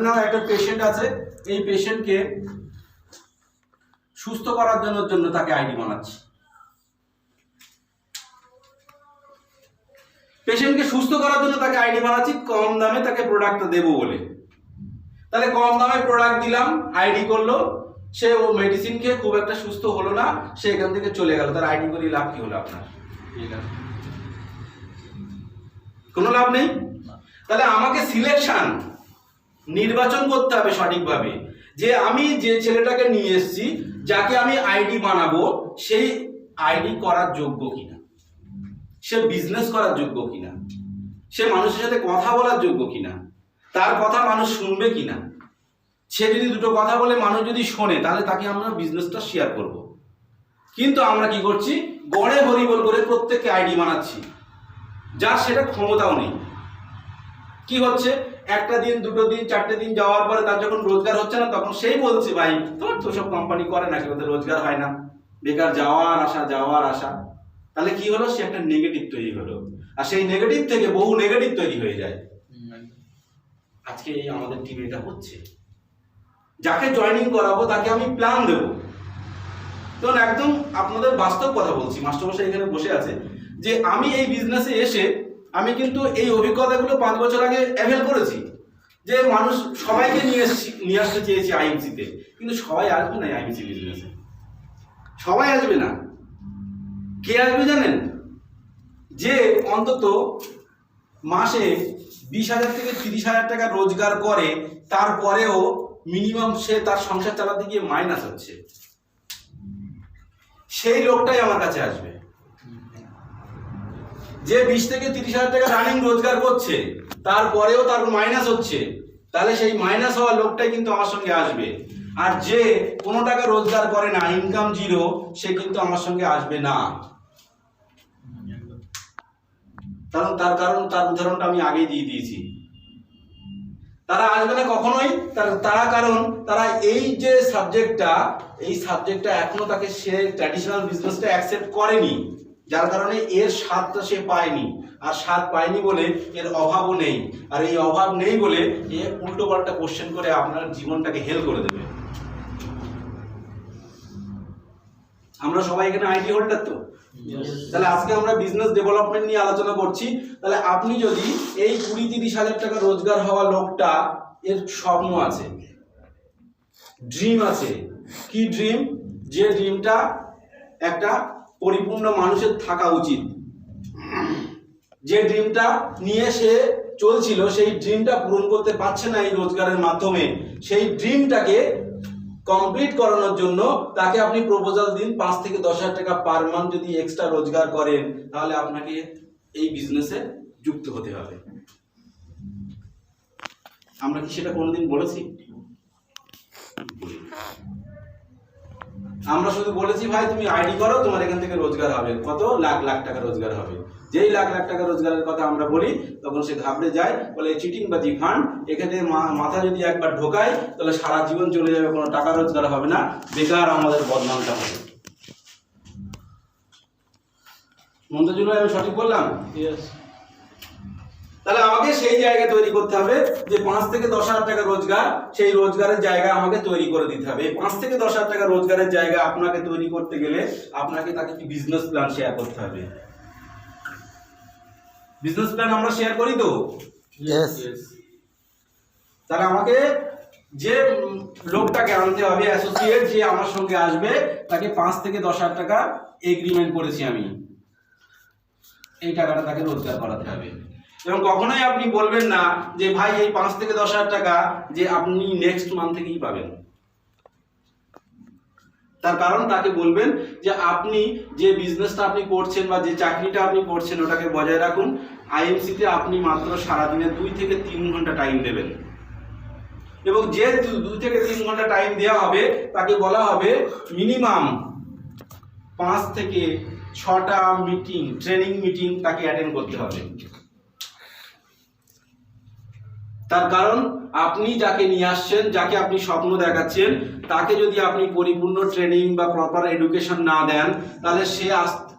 নাও একটা পেশেন্ট আছে, এই পেশেন্টকে সুস্থ করার জন্য তাকে আইডি বানাচ্ছি। পেশেন্টকে সুস্থ করার জন্য তাকে আইডি বানাচ্ছি, কম দামে তাকে প্রোডাক্টটা দেবো বলে। তাহলে কম দামে প্রোডাক্ট দিলাম, আইডি করলো, সে ও মেডিসিন খেয়ে খুব একটা সুস্থ হলো না, সে এখান থেকে চলে গেল। তার আইডি করে লাভ কি হলো আপনার? কোনো লাভ নেই। তাহলে আমাকে সিলেকশন, নির্বাচন করতে হবে সঠিকভাবে, যে আমি যে ছেলেটাকে নিয়ে এসেছি, যাকে আমি আইডি বানাবো, সেই আইডি করার যোগ্য কিনা, সে বিজনেস করার যোগ্য কিনা, সে মানুষের সাথে কথা বলার যোগ্য কিনা, তার কথা মানুষ শুনবে কিনা। সে যদি দুটো কথা বলে মানুষ যদি শোনে, তাহলে তাকে আমরা বিজনেসটা শেয়ার করব। কিন্তু আমরা কি করছি, গড়ে হরিবল করে প্রত্যেককে আইডি বানাচ্ছি, যার সেটা ক্ষমতাও নেই। কি হচ্ছে, একটা দিন, দুটো দিন, চারটে দিন যাওয়ার পরে তার যখন রোজগার হচ্ছে না, তখন সেই বলছে, ভাই তোর তো সব কোম্পানি করে নাকি, ওদের রোজগার হয় না, বেকার যাওয়ার আশা। তাহলে কি হলো, সে একটা নেগেটিভ তৈরি হলো, আর সেই নেগেটিভ থেকে বহু নেগেটিভ তৈরি হয়ে যায়। আজকে এই আমাদের টিমে এটা হচ্ছে। যাকে জয়েনিং করাবো তাকে আমি প্ল্যান দেবো। তখন একদম আপনাদের বাস্তব কথা বলছি, মাস্টারমশাই এখানে বসে আছে, যে আমি এই বিজনেসে এসে আমি কিন্তু এই অভিজ্ঞতাগুলো 5 বছর আগে অ্যাভেল করেছি, যে মানুষ সবাইকে নিয়ে আসতে চেয়েছি আইএমসিতে, কিন্তু সবাই আসবে না আইএমসি বিজনেসে, সবাই আসবে না। কে আসবে জানেন? যে অন্তত মাসে 20,000 থেকে 30,000 টাকা রোজগার করে, তারপরেও মিনিমাম সে তার সংসার চালাতে গিয়ে মাইনাস হচ্ছে, সেই লোকটাই আমার কাছে আসবে। যে 20 থেকে 30,000 টাকা রানিং রোজগার করছে, তারপরেও তার মাইনাস হচ্ছে, তাহলে সেই মাইনাস হওয়া লোকটাই কিন্তু আমার সঙ্গে আসবে। আর যে কোনো টাকা রোজগার করে না, ইনকাম জিরো, সে কিন্তু আমার সঙ্গে আসবে না। কারণ তার উদাহরণটা আমি আগেই দিয়ে দিয়েছি। তারা আসবে না কখনোই, কারণ তারা এই যে সাবজেক্টটা এখনো তাকে সে ট্র্যাডিশনাল বিজনেসটা অ্যাকসেপ্ট করেনি, যার কারণে এর স্বাদটা সে পায়নি। আর স্বাদ পায়নি বলে এর অভাবও নেই, আর এই অভাব নেই বলে এ উল্টো পাল্টা কোশ্চেন করে আপনার জীবনটাকে হেল করে দেবে। আমরা সবাই এখানে আইটি হোল্ডার তো, তাহলে আজকে আমরা বিজনেস ডেভেলপমেন্ট নিয়ে আলোচনা করছি। তাহলে আপনি যদি এই 20-30,000 টাকা রোজগার হওয়া লোকটা, এর স্বপ্ন আছে, ড্রিম আছে। কি ড্রিম? যে ড্রিমটা একটা পরিপূর্ণ মানুষের থাকা উচিত, যে ড্রিমটা নিয়ে সে চলছিল, সেই ড্রিমটা পূরণ করতে পারছে না এই রোজগারের মাধ্যমে, সেই ড্রিমটাকে কমপ্লিট করানোর জন্য তাকে আপনি প্রপোজাল দিন 5 থেকে 10,000 টাকা পার মান্থ যদি এক্সট্রা রোজগার করেন, তাহলে আপনাকে এই বিজনেসে যুক্ত হতে হবে। আমরা কি সেটা কোনোদিন বলেছি? আমরা শুধু বলেছি, ভাই তুমি আইডি করো, তোমার এখান থেকে রোজগার হবে, কত লাখ লাখ টাকা রোজগার হবে। যেই লাখ লাখ টাকা রোজগারের কথা আমরা বলি, তখন সে ঘাবড়ে যায়, বলে চিটিংবাজি ফান্ড, এখানে মাথা যদি একবার ঢোকায়, তাহলে সারা জীবন চলে যাবে, কোনো টাকা রোজগার হবে না, বেকার আমাদের বদনামটা হবে। মন্তজুল ভাই, আমি সঠিক বললাম? তাহলে আমাকে সেই জায়গা তৈরি করতে হবে, যে 5 থেকে 10,000 টাকা রোজগার, সেই রোজগারের জায়গা আমাকে তৈরি করে দিতে হবে। 5 থেকে 10,000 টাকা রোজগারের জায়গা আপনাকে তৈরি করতে গেলে আপনাকে তাকে কি বিজনেস প্ল্যান শেয়ার করতে হবে। বিজনেস প্ল্যান আমরা শেয়ার করি তো? यस। তাহলে আমাকে যে লোকটাকে আনতে হবে, অ্যাসোসিয়েট যে আমার সঙ্গে আসবে, তাকে 5 থেকে 10,000 টাকা এগ্রিমেন্ট করেছি আমি, এই টাকাটা তাকে রোজগার করাতে হবে। এবং কখনোই আপনি বলবেন না যে ভাই এই 5 থেকে 10,000 টাকা যে আপনি নেক্সট মান্থ থেকেই পাবেন। তার কারণ তাকে বলবেন যে আপনি যে বিজনেসটা আপনি করছেন বা যে চাকরিটা আপনি করছেন, ওটাকে বজায় রাখুন। আইএমসিতে আপনি মাত্র সারাদিনে 2 থেকে 3 ঘন্টা টাইম দেবেন, এবং যে 2 থেকে 3 ঘন্টা টাইম দেওয়া হবে, তাকে বলা হবে মিনিমাম 5 থেকে 6টা মিটিং, ট্রেনিং মিটিং তাকে অ্যাটেন্ড করতে হবে। তার কারণ আপনি যাকে নিয়ে আসছেন, যাকে আপনি স্বপ্ন দেখাচ্ছেন, তাকে যদি আপনি পরিপূর্ণ ট্রেনিং বা প্রপার এডুকেশন না দেন, তাহলে সে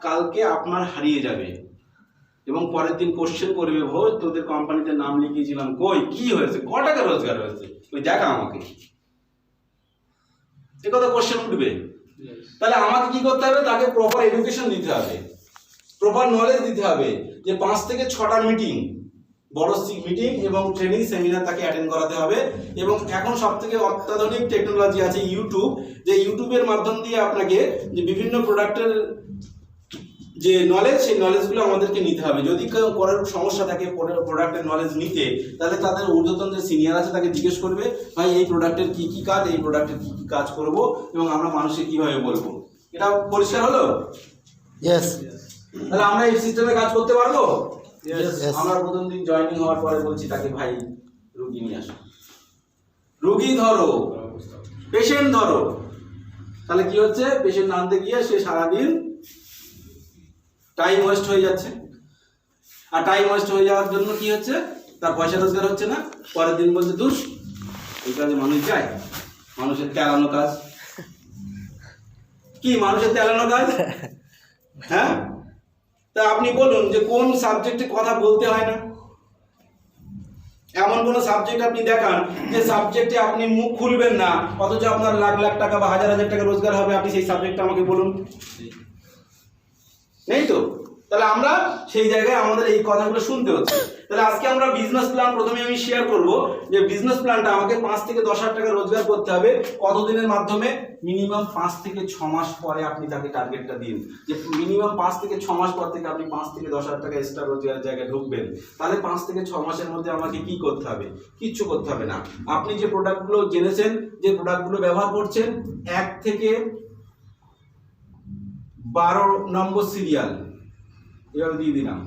কালকে আপনার হারিয়ে যাবে। এবং পরের দিন কোশ্চেন করবে, ভোজ তোদের কোম্পানিতে নাম লিখিয়েছিলাম, কই কি হয়েছে, ক টাকা রোজগার হয়েছে, ওই দেখা আমাকে, এ কথা কোশ্চেন উঠবে। তাহলে আমাকে কি করতে হবে, তাকে প্রপার এডুকেশন দিতে হবে, প্রপার নলেজ দিতে হবে, যে 5 থেকে 6টা মিটিং, বড় মিটিং এবং ট্রেনিং সেমিনার তাকে অ্যাটেন্ড করাতে হবে। এবং এখন সব থেকে অত্যাধুনিক টেকনোলজি আছে ইউটিউব, যে ইউটিউবের মাধ্যম দিয়ে আপনাকে যে বিভিন্ন প্রোডাক্টের যে নলেজ, সেই নলেজগুলো আমাদেরকে নিতে হবে। যদি কেউ করার সমস্যা থাকে প্রোডাক্টের নলেজ নিতে, তাহলে তাদের ঊর্ধ্বতন যে সিনিয়র আছে তাকে জিজ্ঞেস করবে, ভাই এই প্রোডাক্টের কি কি কাজ, এই প্রোডাক্টের কি কি কাজ করব এবং আমরা মানুষকে কিভাবে বলবো। এটা পরিষ্কার হলো? ইয়েস। তাহলে আমরা এই সিস্টেমে কাজ করতে পারবো। Yes. আমরা প্রথম দিন জয়েনিং হওয়ার পরে বলছি তাকে, ভাই রুগী নিয়ে আসো, রুগী ধরো, পেশেন্ট ধরো। তাহলে কি হচ্ছে, পেশেন্ট আনতে গিয়ে সে সারাদিন টাইম ওয়েস্ট হয়ে যাচ্ছে, আর টাইম ওয়েস্ট হয়ে যাওয়ার জন্য কি হচ্ছে, তার পয়সা রোজগার হচ্ছে না। পরের দিন বলছে দুষ, এই কাজে মানুষ যায়, মানুষের তেলানো কাজ কি, মানুষের তেলানো কাজ। হ্যাঁ, তা আপনি বলুন যে কোন সাবজেক্টে কথা বলতে হয় না, এমন কোন সাবজেক্ট আপনি দেখান যে সাবজেক্টে আপনি মুখ খুলবেন না, অথচ আপনার লাখ লাখ টাকা বা হাজার হাজার টাকা রোজগার হবে, আপনি সেই সাবজেক্টটা আমাকে বলুন। নেই তো? তাহলে আমরা সেই জায়গায় আমাদের এই কথাগুলো শুনতে হচ্ছে। তাহলে আজকে আমরা বিজনেস প্ল্যান প্রথমে আমি শেয়ার করব, যে বিজনেস প্ল্যানটা আমাকে 5 থেকে 10,000 টাকা রোজগার করতে হবে কতদিনের মাধ্যমে। মিনিমাম 5 থেকে 6 মাস পরে আপনি তাকে টার্গেটটা দিন, যে মিনিমাম 5 থেকে 6 মাস পর থেকে আপনি 5 থেকে 10,000 টাকা এক্সট্রা রোজগারের জায়গায় ঢুকবেন। তাহলে 5 থেকে 6 মাসের মধ্যে আমাকে কি করতে হবে, কিচ্ছু করতে হবে না। আপনি যে প্রোডাক্টগুলো জেনেছেন, যে প্রোডাক্টগুলো ব্যবহার করছেন, 1 থেকে 12 নম্বর সিরিয়াল এভাবে দিয়ে দিলাম।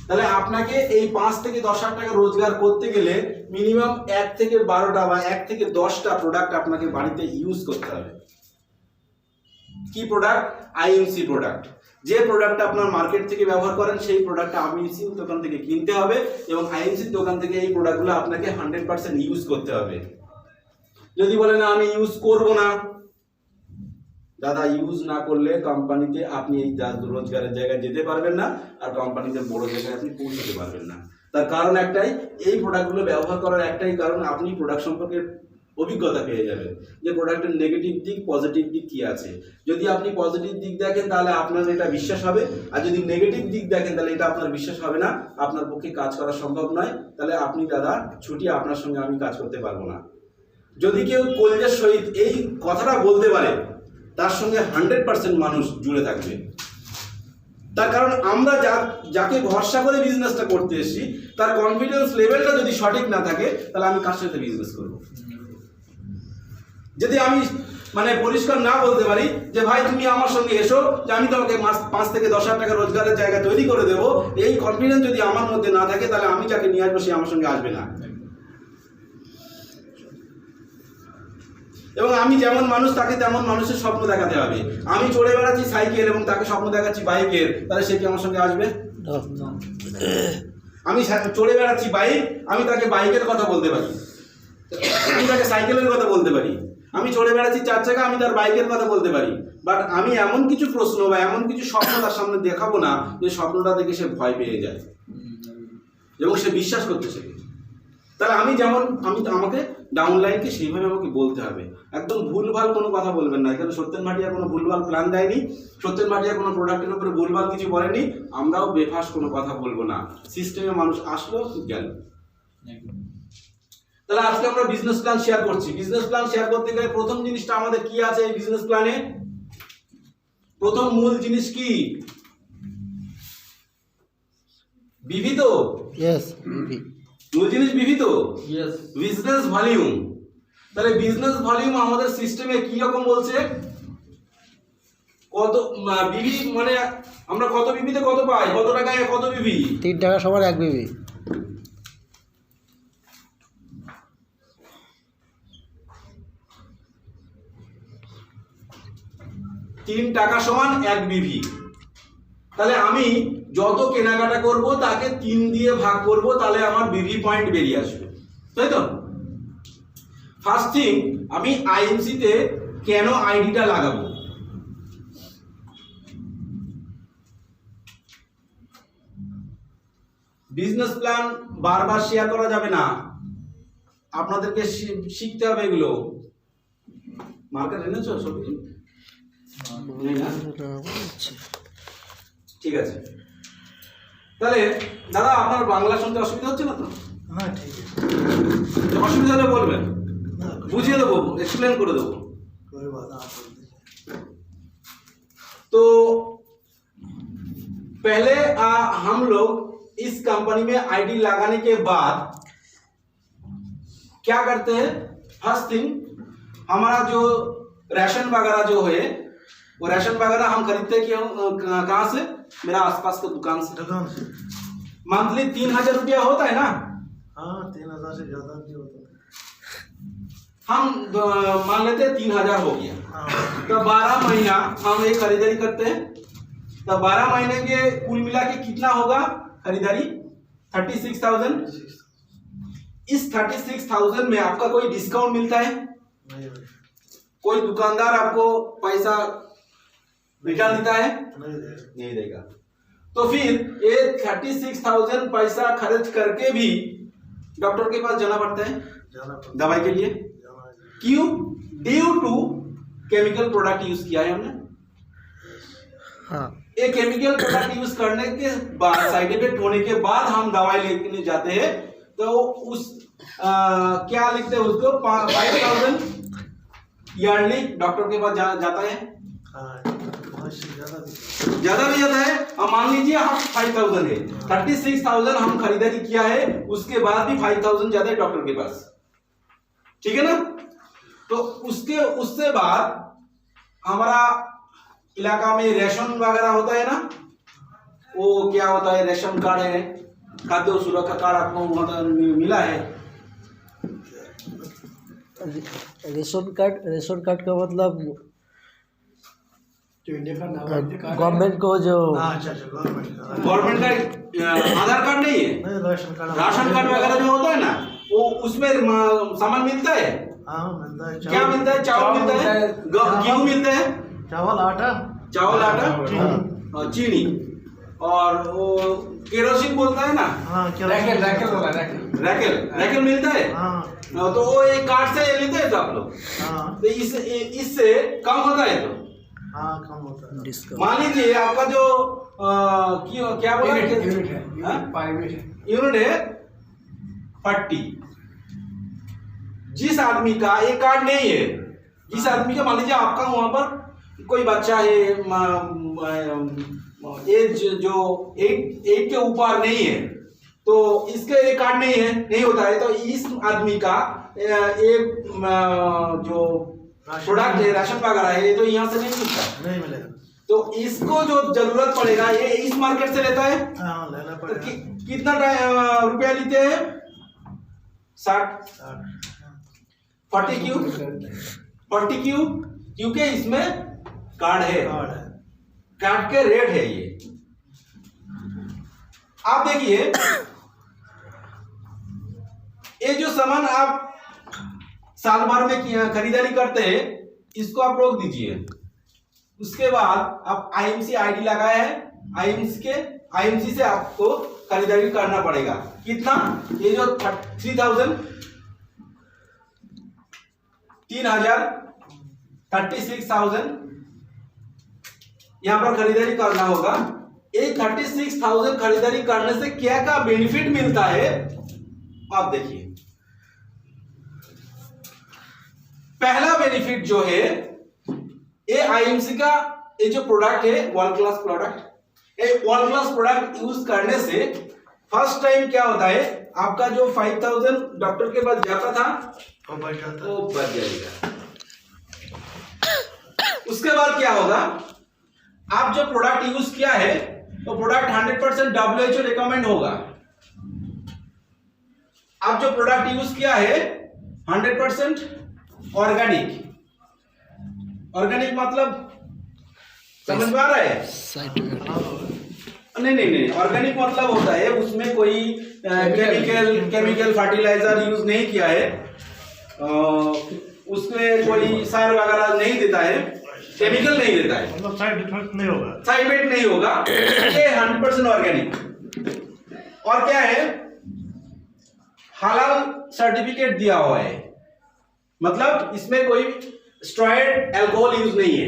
তাহলে আপনাকে এই 5 থেকে 10,000 টাকা রোজগার করতে গেলে মিনিমাম 1 থেকে 12টা বা 1 থেকে 10টা প্রোডাক্ট আপনাকে বাড়িতে ইউজ করতে হবে। কি প্রোডাক্ট? IMC product. যে প্রোডাক্টটা আপনার মার্কেট থেকে ব্যবহার করেন, সেই প্রোডাক্টটা আইএমসি দোকান থেকে কিনতে হবে এবং আইএমসি দোকান থেকে এই প্রোডাক্টগুলো আপনাকে 100% ইউজ করতে হবে। যদি বলেন না আমি ইউজ করব না, দাদা ইউজ না করলে কোম্পানিতে আপনি এই রোজগারের জায়গায় যেতে পারবেন না, আর কোম্পানিতে বড় জায়গায় আপনি পৌঁছতে পারবেন না। তার কারণ একটাই, এই প্রোডাক্টগুলো ব্যবহার করার একটাই কারণ, আপনি প্রোডাক্ট সম্পর্কে অভিজ্ঞতা পেয়ে যাবেন যে প্রোডাক্টের নেগেটিভ দিক, পজিটিভ দিক কি আছে। যদি আপনি পজিটিভ দিক দেখেন তাহলে আপনার এটা বিশ্বাস হবে, আর যদি নেগেটিভ দিক দেখেন তাহলে এটা আপনার বিশ্বাস হবে না, আপনার পক্ষে কাজ করা সম্ভব নয়। তাহলে আপনি দাদা ছুটি, আপনার সঙ্গে আমি কাজ করতে পারবো না। যদি কেউ কলেজের সহিত এই কথাটা বলতে পারে, তার সঙ্গে 100% মানুষ জুড়ে থাকবে। তার কারণ আমরা যাকে ভরসা করে বিজনেসটা করতে এসেছি, তার কনফিডেন্স লেভেলটা যদি সঠিক না থাকে, তাহলে আমি কার সাথে বিজনেস করব। যদি আমি পরিষ্কার না বলতে পারি যে ভাই তুমি আমার সঙ্গে এসো, যে আমি তোমাকে 5 থেকে 10,000 টাকা রোজগারের জায়গা তৈরি করে দেবো, এই কনফিডেন্স যদি আমার মধ্যে না থাকে, তাহলে আমি যাকে নিয়ে আসবো সে আমার সঙ্গে আসবে না। এবং আমি যেমন মানুষ, তাকে তেমন মানুষের স্বপ্ন দেখাতে হবে। আমি চড়ে বেড়াচ্ছি সাইকেল এবং তাকে স্বপ্ন দেখাচ্ছি বাইকের, তাহলে সে কি আমার সঙ্গে আসবে? আমি চড়ে বেড়াচ্ছি বাইক, আমি তাকে বাইকের কথা বলতে পারি, আমি তাকে সাইকেলের কথা বলতে পারি। আমি চড়ে বেড়াচ্ছি 4 চাকা, আমি তার বাইকের কথা বলতে পারি। বাট আমি এমন কিছু প্রশ্ন বা এমন কিছু স্বপ্ন তার সামনে দেখাবো না যে স্বপ্নটা দেখে সে ভয় পেয়ে যায় এবং সে বিশ্বাস করতে শেখে। তাহলে আমি যেমন, আমাকে ডাউনলাইনকে সেইভাবে আমাকে বলতে হবে। একদম ভুলভাল কোনো কথা বলবেন না। এখানে সত্যেন ভাটিয়া কোনো ভুলভাল প্ল্যান দেয়নি, সত্যেন ভাটিয়া কোনো প্রোডাক্টের উপরে ভুলভাল কিছু বলেনি, আমরাও বেফাস কোনো কথা বলবো না। সিস্টেমে মানুষ আসলো গেল। তাহলে আজকে আমরা বিজনেস প্ল্যান শেয়ার করছি। বিজনেস প্ল্যান শেয়ার করতে গেলে প্রথম জিনিসটা আমাদের কি আছে এই বিজনেস প্ল্যানে? প্রথম মূল জিনিস কি? বিবিধ। ইয়েস, বিবি। মূল জিনিস বিবিধ। ইয়েস। Business volume. তাহলে বিজনেস ভলিউম আমাদের সিস্টেমে কি রকম বলছে? কত বিবি, আমরা কত বিবিতে কত পাই, কত টাকায় কত বিবি? 3 টাকা সমান 1 বিবি। 3 টাকা সমান 1 বিভি। তাহলে আমি যত কেনাকাটা করব তাকে 3 দিয়ে ভাগ করব, তাহলে আমার বিভি পয়েন্ট বেরিয়ে আসবে, তাই তো? ফার্স্ট থিং, আমি আইএমসি তে কেন আইডিটা লাগাবো? বিজনেস প্ল্যান বারবার শেয়ার করা যাবে না, আপনাদেরকে শিখতে হবে এগুলো। মার্কার এনেছো সব কিছু? নেই না? ঠিক আছে, তাহলে দাদা আপনার বাংলা শুনতে অসুবিধা হচ্ছে না তো? हाँ ठीक है, অসুবিধা হলে বলবেন, ना বুঝিয়ে দেবো, এক্সপ্লেন করে দেবো। कोई बात नहीं, आप बोल दीजिए। तो पहले हम लोग इस कंपनी में आईडी लगाने के बाद क्या करते हैं, फर्स्ट थिंग हमारा जो राशन वगैरह जो है वो राशन वगैरह हम खरीदते क्यों, कहाँ से, मेरा आसपास के दुकान से। दुकान से मंथली 3,000 रुपया होता है ना, हाँ 3,000 से ज़्यादा भी होता है। हम मान लेते हैं 3,000 हो गया, हाँ तो 12 महीना हम ये खरीदारी करते हैं, तो 12 महीने के कुल मिला के कितना होगा खरीदारी, 36,000। इस 36,000 में आपका कोई डिस्काउंट मिलता है, नहीं भाई, कोई दुकानदार आपको पैसा रिटर्न देता है, नहीं देगा। नहीं देगा। तो फिर ये 36,000 पैसा खर्च करके भी डॉक्टर के पास जाना पड़ता है जाना पड़ता दवाई के लिए, जाना है। क्यों, due to chemical product use किया है हमने। हाँ ये केमिकल प्रोडक्ट यूज करने के बाद, साइड इफेक्ट होने के बाद हम दवाई लेने जाते हैं, तो उस क्या लिखते हैं उसको, 5,000 ईयरली डॉक्टर के पास जाता है, हाँ उससे ज़्यादा भी। ज्यादा भी जाता है। अब मान लीजिए हम 5,000 है, 36,000 हम खरीदारी किया है, उसके बाद भी 5,000 ज्यादा है डॉक्टर के पास, ठीक है ना। तो उससे बाद हमारा इलाका में रेशन वगैरह होता है ना, वो क्या होता है, रेशन कार्ड है, खाद्य सुरक्षा कार्ड आपको वहाँ का मिला है। रेशन कार्ड का मतलब जो इंडिया का गवर्नमेंट को जो अच्छा गवर्नमेंट का गवर्नमेंट का आधार कार्ड नहीं है, नहीं, राशन कार्ड वगैरह जो होता है ना, वो उसमें सामान मिलता है। हाँ मिलता है। क्या मिलता है, चावल मिलता है, गेहूं मिलता है, चावल आटा आटा, और चीनी, और वो केरोसिन बोलता है ना, हाँ रैकेल मिलता है। हाँ तो वो एक कार्ड से लेते हैं तो आप लोग, हाँ तो इससे कम होता है। तो हाँ कम होता है। मान लीजिए आपका जो क्या बोला, यूनिट है 40, जिस आदमी का एक कार्ड नहीं है, जिस आदमी का मान लीजिए आपका वहां पर कोई बच्चा है, एज जो 8 के ऊपर नहीं है, तो इसके एक कार्ड नहीं होता है, तो इस आदमी का एक जो प्रोडक्ट है, राशन वगैरह है, तो यहाँ से नहीं मिलता, नहीं मिलेगा। तो इसको जो जरूरत पड़ेगा ये इस मार्केट से लेता है। हाँ लेना तो पड़ेगा। कितना रुपया लेते हैं, 60, 40 क्यों, क्योंकि इसमें कार्ड है, कार्ड के रेट है ये। आप देखिए, ये जो सामान आप साल भर में खरीदारी करते हैं, इसको आप रोक दीजिए। उसके बाद आप आईएमसी आईडी लगाए हैं, आईएमसी से आपको खरीदारी करना पड़ेगा। कितना, ये जो 3,000 36,000 यहाँ पर खरीदारी करना होगा। ये 36,000 खरीदारी करने से क्या क्या बेनिफिट मिलता है आप देखिए। पहला बेनिफिट जो है, ये आईएमसी का ये जो प्रोडक्ट है वर्ल्ड क्लास प्रोडक्ट, ये वर्ल्ड क्लास प्रोडक्ट यूज करने से फर्स्ट टाइम क्या होता है, आपका जो 5,000 डॉक्टर के पास जाता था वो बढ़ जाता है। वो बच जाएगा। उसके बाद क्या होगा, आप जो प्रोडक्ट यूज किया है तो प्रोडक्ट 100% WHO रिकमेंड होगा। आप जो प्रोडक्ट यूज किया है 100% ऑर्गेनिक मतलब समझ में आ रहा है? नहीं, ऑर्गेनिक मतलब होता है उसमें कोई केमिकल फर्टिलाइजर यूज नहीं किया है, उसमें कोई सार वगैरह नहीं देता है, केमिकल नहीं देता है, मतलब साइड इफेक्ट नहीं होगा। साइड इफेक्ट नहीं होगा, ये 100% ऑर्गेनिक। और क्या है, हलाल सर्टिफिकेट दिया हुआ है, मतलब इसमें कोई स्टेरॉइड अल्कोहल यूज नहीं है,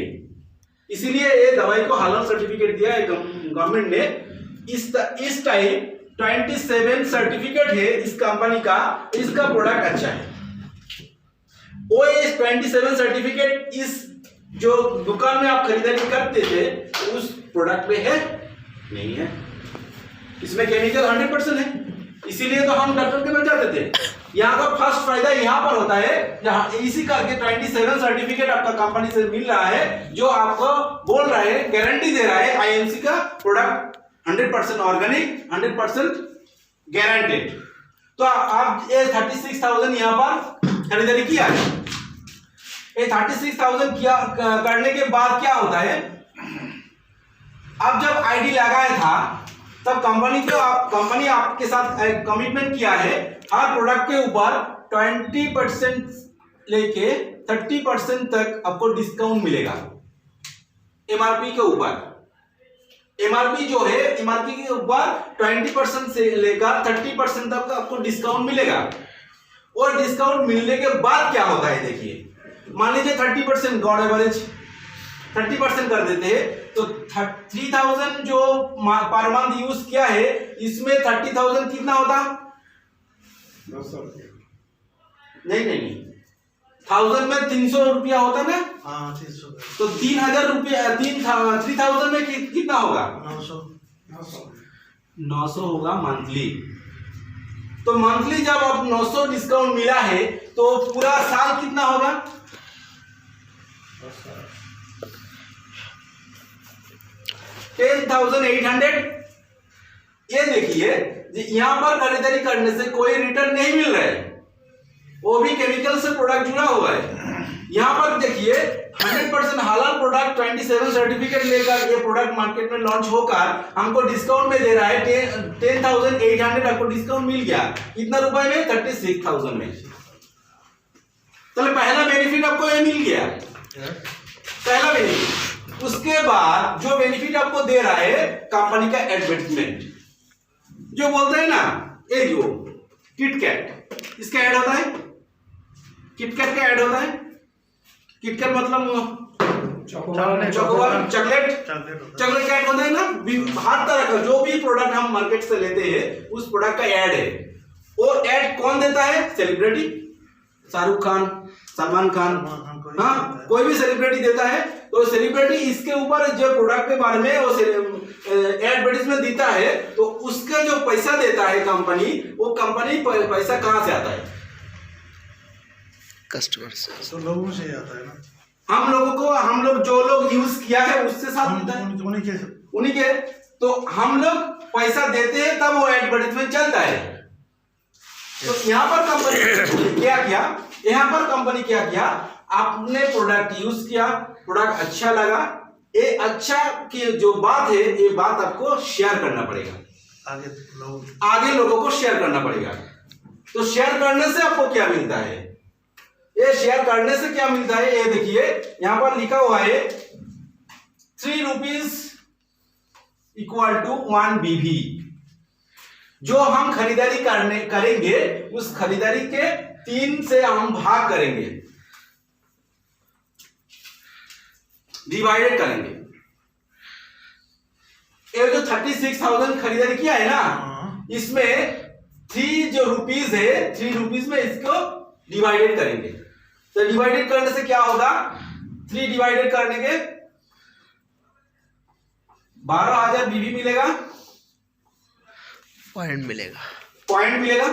इसीलिए ये दवाई को हलाल सर्टिफिकेट दिया है गवर्नमेंट ने। इस टाइम 27 सर्टिफिकेट है इस कंपनी का, इसका प्रोडक्ट अच्छा है। वो इस 27 सर्टिफिकेट इस जो दुकान में आप खरीदारी करते थे उस प्रोडक्ट में है नहीं है, इसमें केमिकल 100% है, इसीलिए तो हम डॉक्टर के पास जाते थे। यहाँ का फर्स्ट फायदा यहाँ पर होता है, यहाँ इसी करके 27 सर्टिफिकेट आपका कंपनी से मिल रहा है, जो आपको बोल रहा है, गारंटी दे रहा है आईएमसी का प्रोडक्ट 100% ऑर्गेनिक, 100% गारंटेड। तो आप ये 36,000 यहाँ पर खरीदारी किया है। ये 36,000 किया करने के बाद क्या होता है, अब जब आईडी लगाया था तब कंपनी आपके साथ कमिटमेंट किया है, हर प्रोडक्ट के ऊपर 20% लेके 30% तक आपको डिस्काउंट मिलेगा एमआरपी के ऊपर। एमआरपी जो है, एमआरपी के ऊपर 20% से लेकर 30% तक आपको डिस्काउंट मिलेगा। और डिस्काउंट मिलने के बाद क्या होता है देखिए, मान लीजिए 30% गॉड एवरेज 30% कर देते हैं, तो 3,000 जो पर मंथ यूज किया है, इसमें 30,000 कितना होता, नहीं 1000 में 300 रुपया होता ना, हाँ 300, तो 3,000 रुपया 3,000 में कितना होगा, 900 होगा मंथली। तो मंथली जब आप 900 डिस्काउंट मिला है तो पूरा साल कितना होगा, 10,800। ये देखिए यहाँ पर खरीदारी करने से कोई रिटर्न नहीं मिल रहा है, वो भी केमिकल से प्रोडक्ट जुड़ा हुआ है। यहाँ पर देखिए 100% हलाल प्रोडक्ट 27 सर्टिफिकेट लेकर ये प्रोडक्ट मार्केट में लॉन्च होकर हमको डिस्काउंट में दे रहा है 10,800 आपको डिस्काउंट मिल गया, कितना रुपए में, 36,000 में। तो पहला बेनिफिट आपको ये मिल गया, पहला बेनिफिट। उसके बाद जो बेनिफिट आपको दे रहा है कंपनी का एडवर्टाइजमेंट, जो बोलते हैं ना, ये जो किटकैट, इसका ऐड होता है, किटकैट का ऐड होता है। किटकैट मतलब चॉकलेट चॉकलेट का ऐड होता है ना, हर तरह का जो भी प्रोडक्ट हम मार्केट से लेते हैं उस प्रोडक्ट का ऐड है। वो ऐड कौन देता है, सेलिब्रिटी, शाहरुख खान, सलमान खान, हाँ कोई भी सेलिब्रिटी देता है। तो सेलिब्रिटी इसके ऊपर जो प्रोडक्ट के बारे में वो एडवर्टाइजमेंट देता है, तो उसका जो पैसा देता है कंपनी, वो कंपनी पैसा कहां से आता है, कस्टमर से, तो लोगों से आता है ना, हम लोग जो लोग यूज किया है उससे साथ देता है, उन्हीं के। तो हम लोग पैसा देते हैं तब वो एडवर्टाइजमेंट चलता है। तो यहाँ पर कंपनी क्या किया, आपने प्रोडक्ट यूज किया, प्रोडक्ट अच्छा लगा, ये अच्छा की जो बात है, ये बात आपको शेयर करना पड़ेगा, आगे लोगों को शेयर करना पड़ेगा। तो शेयर करने से आपको क्या मिलता है, ये शेयर करने से क्या मिलता है, ये देखिए यहां पर लिखा हुआ है 3 रुपीज इक्वल टू 1 BV। जो हम खरीदारी करेंगे उस खरीदारी के 3 से हम भाग करेंगे, डिवाइडेड करेंगे। ये जो 36,000 खरीदारी किया है ना, इसमें 3 जो रुपीज है, 3 रुपीज में इसको डिवाइडेड करेंगे। तो डिवाइडेड करने से क्या होगा, 3 डिवाइडेड करने के 12,000 BV मिलेगा, पॉइंट मिलेगा।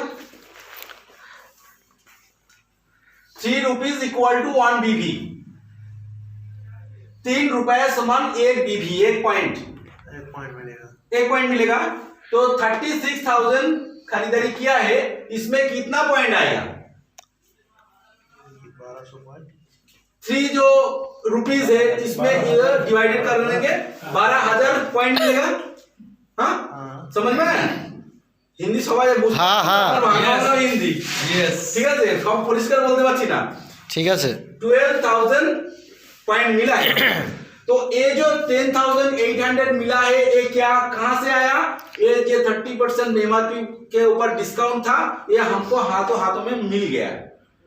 3 रुपीज इक्वल टू 1 BV, 3 रुपए समान 1 BV, 1 पॉइंट मिलेगा। तो 36,000 खरीदारी किया है, इसमें कितना पॉइंट आएगा, 3 जो रुपीज है इसमें डिवाइडेड कर लेंगे, 12,000 पॉइंट मिलेगा। हाँ समझ में आया, हिंदी সবাই বুঝতে, হ্যাঁ হিন্দি, ঠিক আছে, সব পরিষ্কার বলতে পারছি না, ঠিক আছে। 12,000 পয়েন্ট মিলা है। तो ये जो 10,800 मिला है ये क्या कहां से आया? ये जो 30% एमआरपी के ऊपर डिस्काउंट था ये हमको हाथों हाथों में मिल गया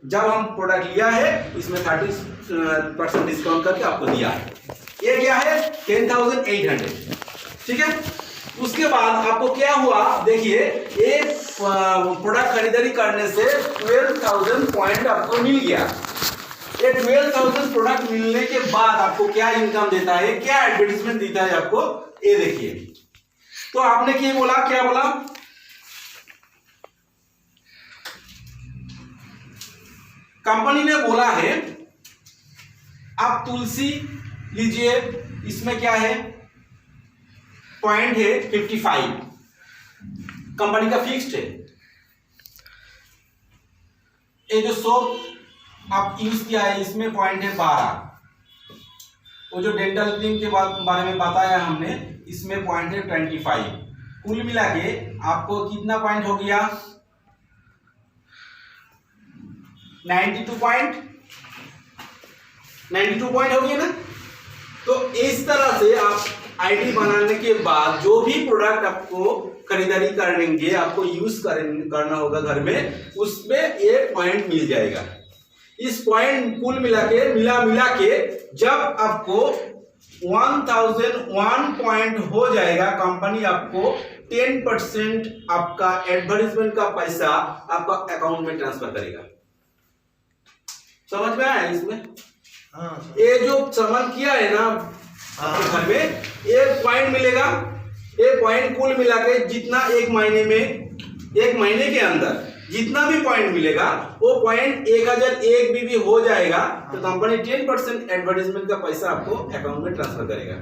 जब हम प्रोडक्ट लिया है, इसमें 30% डिस्काउंट करके आपको दिया है। ये क्या है? 10,800। ठीक है। उसके बाद आपको क्या हुआ देखिए, एक प्रोडक्ट खरीदारी करने से 12,000 पॉइंट आपको मिल गया। ये 12,000 प्रोडक्ट मिलने के बाद आपको क्या इनकम देता है, क्या एडवर्टाइजमेंट देता है आपको, ये देखिए। तो आपने क्या बोला? कंपनी ने बोला है आप तुलसी लीजिए, इसमें क्या है पॉइंट है 55, कंपनी का फिक्स्ड है। ये जो सोप आप यूज किया है इसमें पॉइंट है 12। वो जो डेंटल क्रीम के बारे में बताया हमने, इसमें पॉइंट है 25। कुल मिला के आपको कितना पॉइंट हो गया? 92 पॉइंट हो गया ना। तो इस तरह से आप आईडी बनाने के बाद जो भी प्रोडक्ट आपको खरीदारी करेंगे, आपको यूज करना होगा घर में, उसमें एक पॉइंट मिल जाएगा। इस पॉइंट कुल मिला के जब आपको 1001 पॉइंट हो जाएगा, कंपनी आपको 10% आपका एडवर्टाइजमेंट का पैसा आपका अकाउंट में ट्रांसफर करेगा। समझ में आया इसमें? हाँ। ये जो सामान किया है ना आपके घर में, एक पॉइंट मिलेगा। ये पॉइंट कुल मिला के जितना एक महीने के अंदर जितना भी पॉइंट मिलेगा, वो पॉइंट 1001 भी हो जाएगा तो कंपनी 10% एडवर्टाइजमेंट का पैसा आपको अकाउंट में ट्रांसफर करेगा।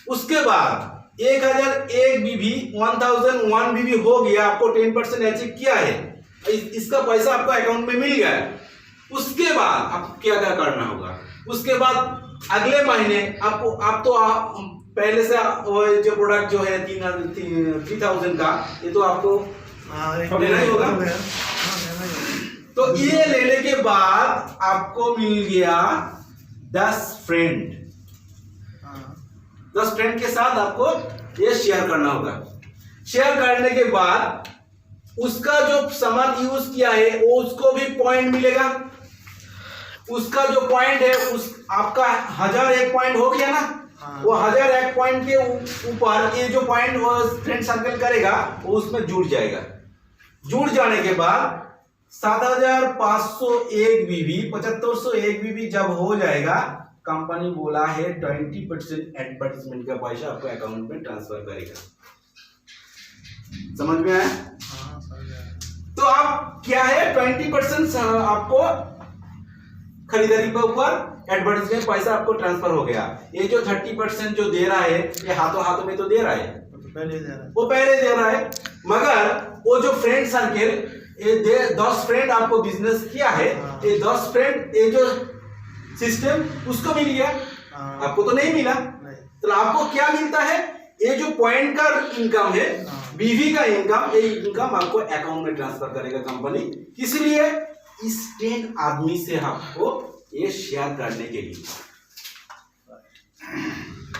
उसके बाद 1001 बीबी 1001 बीबी हो गया, आपको 10% अचीव किया है, इसका पैसा आपको अकाउंट में मिल गया है। उसके बाद आपको क्या क्या करना होगा? उसके बाद अगले महीने आपको पहले से जो प्रोडक्ट जो है 3,000 का, ये तो आपको लेना ही होगा। तो ये लेने के बाद आपको मिल गया 10 फ्रेंड। 10 फ्रेंड के साथ आपको ये शेयर करना होगा। शेयर करने के बाद उसका जो सामान यूज किया है वो उसको भी पॉइंट मिलेगा। उसका जो पॉइंट है उस आपका 1001 पॉइंट हो गया ना, वो 1001 पॉइंट के ऊपर ये जो पॉइंट वो फ्रेंड सर्कल करेगा वो उसमें जुड़ जाएगा। जुड़ जाने के बाद 7,501 बीबी 7,501 बीबी जब हो जाएगा, कंपनी बोला है 20% एडवर्टाइजमेंट का पैसा आपको अकाउंट में ट्रांसफर करेगा। समझ में आया? तो आप क्या है 20% आपको खरीदारी के ऊपर एडवर्टाइजमेंट पैसा आपको ट्रांसफर हो गया। ये जो 30% जो दे रहा है ये हाथों हाथों में तो दे रहा है, वो पहले दे रहा है, मगर वो जो फ्रेंड सर्किल ये 10 फ्रेंड आपको बिजनेस किया है, ये 10 फ्रेंड ये जो सिस्टम उसको मिल गया, आपको तो नहीं मिला। तो आपको क्या मिलता है? ये जो पॉइंट का इनकम है, बीवी का इनकम, ये इनकम आपको अकाउंट में ट्रांसफर करेगा कंपनी। इसलिए इस 10 आदमी से आपको ये शेयर करने के लिए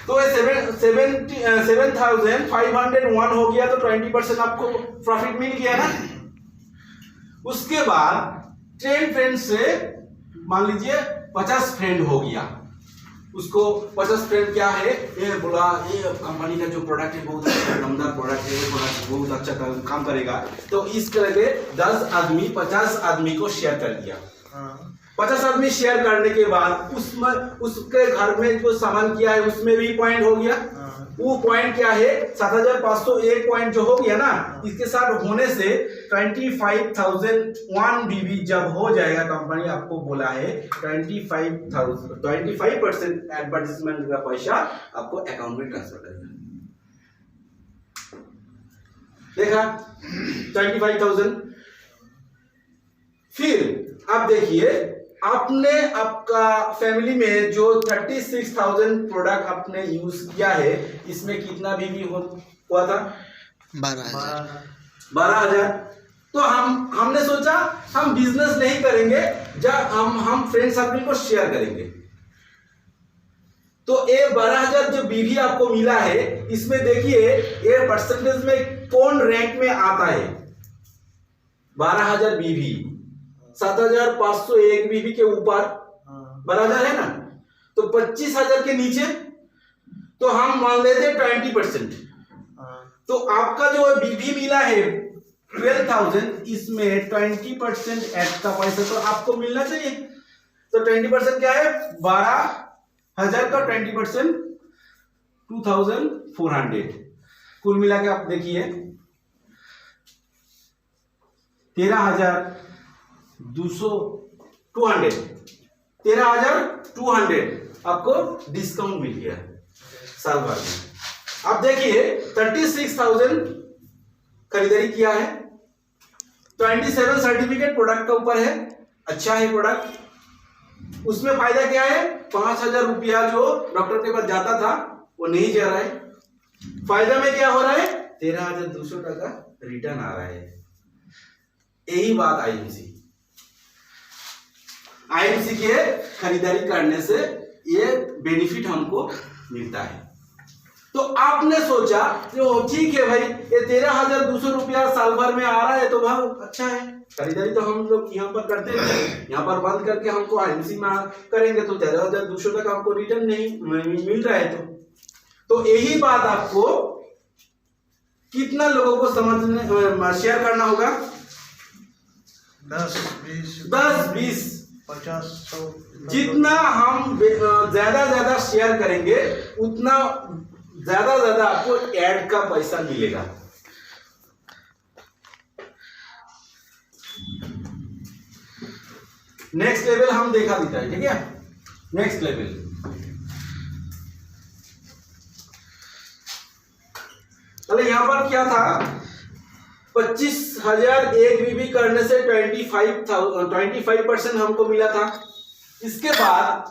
तो 7,501 हो गया, तो 20% आपको प्रॉफिट मिल गया ना। उसके बाद 10 फ्रेंड से मान लीजिए 50 फ्रेंड हो गया, उसको 50 फ्रेंड क्या है, ये बोला ये कंपनी का जो प्रोडक्ट है बहुत अच्छा दमदार प्रोडक्ट है, प्रोडक्ट बहुत अच्छा काम करेगा। तो इस तरह के 10 आदमी 50 आदमी को शेयर कर दिया। 50 आदमी शेयर करने के बाद उसमें उसके घर में जो सामान किया है उसमें भी पॉइंट हो गया। वो पॉइंट क्या है 7,501 पॉइंट जो हो गया ना, इसके साथ होने से 25,001 बीबी जब हो जाएगा, कंपनी आपको बोला है 25% एडवर्टाइजमेंट का पैसा आपको अकाउंट में ट्रांसफर करेगा। देखा 25,000। फिर आप देखिए आपने आपका फैमिली में जो 36,000 प्रोडक्ट आपने यूज किया है, इसमें कितना बीबी हुआ था? 12,000। तो हमने सोचा हम बिजनेस नहीं करेंगे, जब हम फ्रेंड सर्कल को शेयर करेंगे। तो ये 12,000 जो बीवी आपको मिला है, इसमें देखिए ये परसेंटेज में कौन रैंक में आता है। 12,000 बीवी 7,501 बीवी के ऊपर 12,000 है ना, तो 25,000 के नीचे तो हम मान लेते 20%। तो आपका जो बीवी मिला है 12,000, इसमें 20% ऐड का पैसा तो आपको मिलना चाहिए। तो 20% क्या है, 12,000 का 20% 2,400। कुल मिला के आप देखिए 13,200 आपको डिस्काउंट मिल गया साल भर में। अब देखिए 36,000 खरीदारी किया है, 27 सर्टिफिकेट प्रोडक्ट का ऊपर है, अच्छा है प्रोडक्ट। उसमें फायदा क्या है, 5,000 रुपया जो डॉक्टर के पास जाता था वो नहीं जा रहा है। फायदा में क्या हो रहा है, 13,200 टका रिटर्न आ रहा है। यही बात आईएमसी के खरीदारी करने से ये बेनिफिट हमको मिलता है। तो आपने सोचा जो ठीक है भाई, ये 13,200 रुपया साल भर में आ रहा है तो बहुत अच्छा है, खरीदारी तो हम लोग यहाँ पर करते हैं, यहाँ पर बंद करके हमको आईएमसी में करेंगे तो 13,200 तक हमको रिटर्न नहीं मिल रहा है। तो यही बात आपको कितना लोगों को समझने शेयर करना होगा, 10, 20, 50, 100 जितना हम ज्यादा शेयर करेंगे उतना ज्यादा आपको ऐड का पैसा मिलेगा। नेक्स्ट लेवल हम देखा देता है, ठीक है। नेक्स्ट लेवल चलो, यहां पर क्या था, 25,000 एक बीबी करने से 25% हमको मिला था। इसके बाद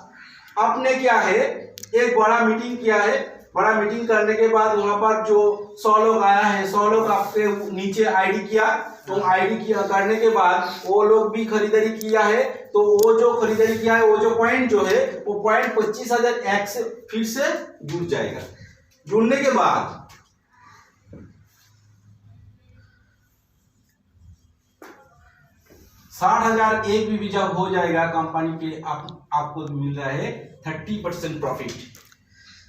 आपने क्या है, एक बड़ा मीटिंग किया है। बड़ा मीटिंग करने के बाद वहां पर जो 100 लोग आया है, 100 लोग आपके नीचे आईडी किया, तो आईडी किया करने के बाद वो लोग भी खरीदारी किया है। तो वो जो खरीदारी किया है, वो जो पॉइंट जो है, वो पॉइंट 25,000 एक से फिर से जुड़ जाएगा। जुड़ने के बाद 60,000 एक भी जब हो जाएगा, कंपनी के आपको मिल रहा है 30% प्रॉफिट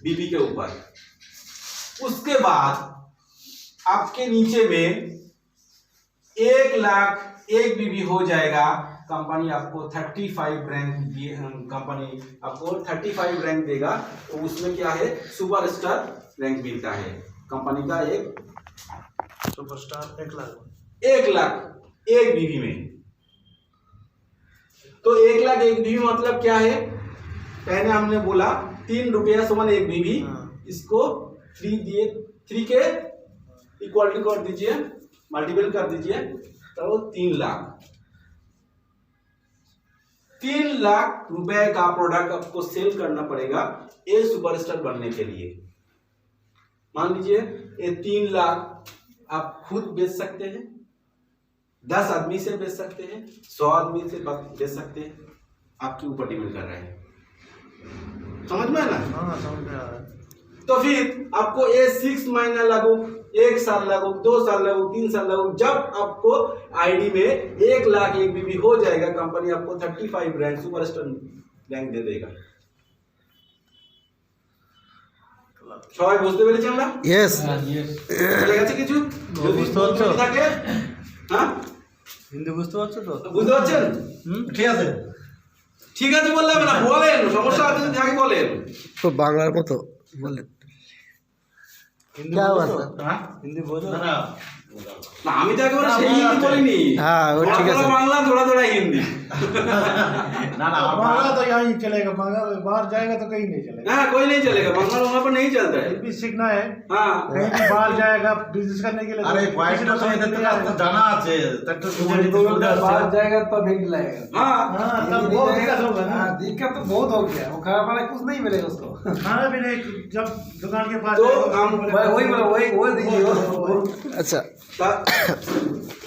बीबी के ऊपर। उसके बाद आपके नीचे में 1 लाख एक बीबी हो जाएगा, कंपनी आपको 35 रैंक कंपनी आपको 35 रैंक देगा। तो उसमें क्या है, सुपरस्टार रैंक मिलता है कंपनी का। एक सुपरस्टार 1 लाख 1 लाख एक बीबी में। तो 1 लाख एक बीबी मतलब क्या है, पहले हमने बोला 3 रुपया समान एक बीबी, इसको 3 के इक्वलिटी कर दीजिए, मल्टीपल कर दीजिए, तो 3 लाख 3 लाख रुपए का प्रोडक्ट आपको सेल करना पड़ेगा ये सुपरस्टार बनने के लिए। मान लीजिए ये 3 लाख आप खुद बेच सकते हैं, 10 आदमी से बेच सकते हैं, 100 आदमी से बेच सकते हैं, आपके ऊपर डिपेंड कर रहा है। समझ में ना? हाँ, समझ में आ रहा है। तो फिर आपको ये 6 महीना लागू, 1 साल लागू, 2 साल लागू, 3 साल लागू, जब आपको आईडी में 1 लाख एक बीबी हो जाएगा, कंपनी आपको 35 रैंक सुपरस्टार रैंक दे देगा। সবাই বুঝতে পেরেছি আমরা? ইয়েস চলে গেছে কিছু? যদি বুঝতে পারছো? থাকে, হ্যাঁ হিন্দি বুঝতে পারছো তো? বুঝতে পারছেন? ঠিক আছে। ঠিক আছে বললে হবে না, বলেন, সমস্যা আছে যদি থাকে বলেন। তো বাংলার মতো বলেন। হিন্দি क्या हुआ বোঝো? सर? হ্যাঁ? হিন্দি বোঝো? না না আমি তো একেবারে সেই হিন্দি বলিনি। হ্যাঁ, ও ঠিক আছে। थोड़ा बांग्ला थोड़ा हिंदी। ना बांग्ला तो यहाँ ही चलेगा, बांग्ला बाहर जाएगा तो कहीं नहीं चलेगा। हाँ कोई नहीं चलेगा, बांग्ला वहाँ पर नहीं चलता है। भी सीखना है, हाँ कहीं भी बाहर जाएगा बिजनेस करने के लिए। আরে পয়েন্টটা তো এদের থেকে আপনার জানা আছে, তা একটু বুঝে নিতে সুবিধা बाहर আছে। जाएगा तब हिंट लाएगा। हाँ हाँ, तब बहुत दिक्कत होगा ना। हाँ, दिक्कत तो बहुत हो गया, वो खाना वाला कुछ नहीं मिलेगा उसको। खाना भी नहीं, जब दुकान के पास तो जाएगा, हम वही बोला, वही दीजिए আচ্ছা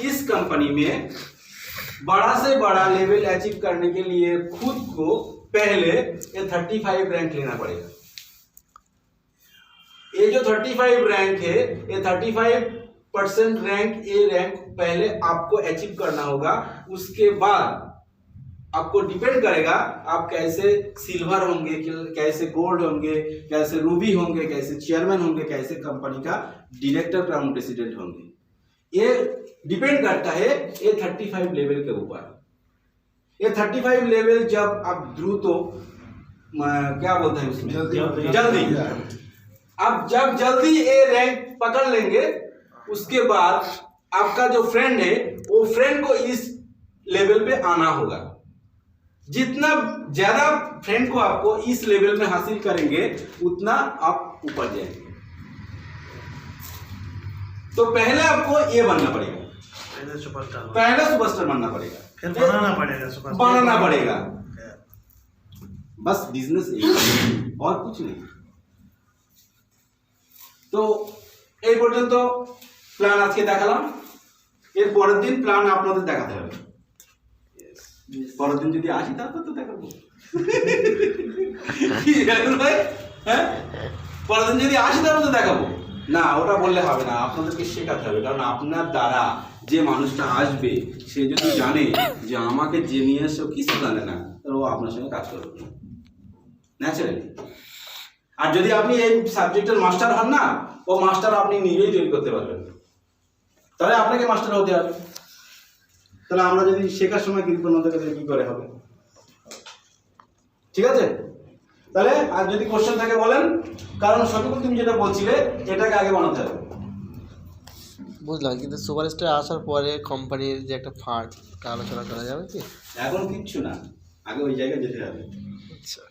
इस कंपनी में बड़ा से बड़ा लेवल अचीव करने के लिए खुद को पहले ये 35 रैंक लेना पड़ेगा। ये जो 35 रैंक है, ये 35% रैंक, ये रैंक पहले आपको अचीव करना होगा। उसके बाद आपको डिपेंड करेगा आप कैसे सिल्वर होंगे, कैसे गोल्ड होंगे, कैसे रूबी होंगे, कैसे चेयरमैन होंगे, कैसे कंपनी का डायरेक्टर क्राउन प्रेसिडेंट होंगे। ये डिपेंड करता है ये 35 लेवल के ऊपर। ये 35 लेवल जब आप द्रुत क्या बोलते हैं उसमें, जल्दी आप जब जल्दी ये रैंक पकड़ लेंगे, उसके बाद आपका जो फ्रेंड है वो फ्रेंड को इस लेवल पे आना होगा। जितना ज्यादा फ्रेंड को आपको इस लेवल में हासिल करेंगे उतना आप ऊपर जाएंगे। तो पहले आपको ये बनना पड़ेगा, पहले सुपरस्टार पहले सुपरस्टार बनना पड़ेगा, फिर बनाना पड़ेगा सुपरस्टार, बनाना पड़ेगा। बस बिजनेस और कुछ नहीं। তো এই পর্যন্ত প্ল্যান আজকে দেখালাম। এর পরের দিন প্ল্যান আপনাদের দেখাতে হবে। পরের দিন যদি আসি তারপর তো দেখাবো। কি জানেন ভাই? হ্যাঁ, পরের দিন যদি আসি তারপর তো দেখাবো না, ওটা বললে হবে না, আপনাদেরকে শেখাতে হবে। কারণ আপনার দ্বারা যে মানুষটা আসবে সে যদি জানে যে আমাকে যে নিয়ে এসে কিছু জানে না, তাহলে ও আপনার সঙ্গে কাজ করবে ন্যাচারালি। আর যদি আপনি এই সাবজেক্টের মাস্টার হন না, ও মাস্টার আপনি নিজেই তৈরি করতে পারবেন, তাহলে আপনাকে মাস্টার হতে হবে। তাহলে আমরা যদি শেখার সময় কৃপণ হতে গেলে কি করে হবে? ঠিক আছে, তাহলে আর যদি কোশ্চেন থাকে বলেন। কারণ শফিকুল তুমি যেটা বলছিলে এটাকে আগে বানাতে হবে। বুঝলাম, কিন্তু সুপারস্টার আসার পরে কোম্পানির যে একটা ফান্ড আলোচনা করা যাবে কি? এখন কিচ্ছু না, আগে ওই জায়গায় যেতে হবে। আচ্ছা।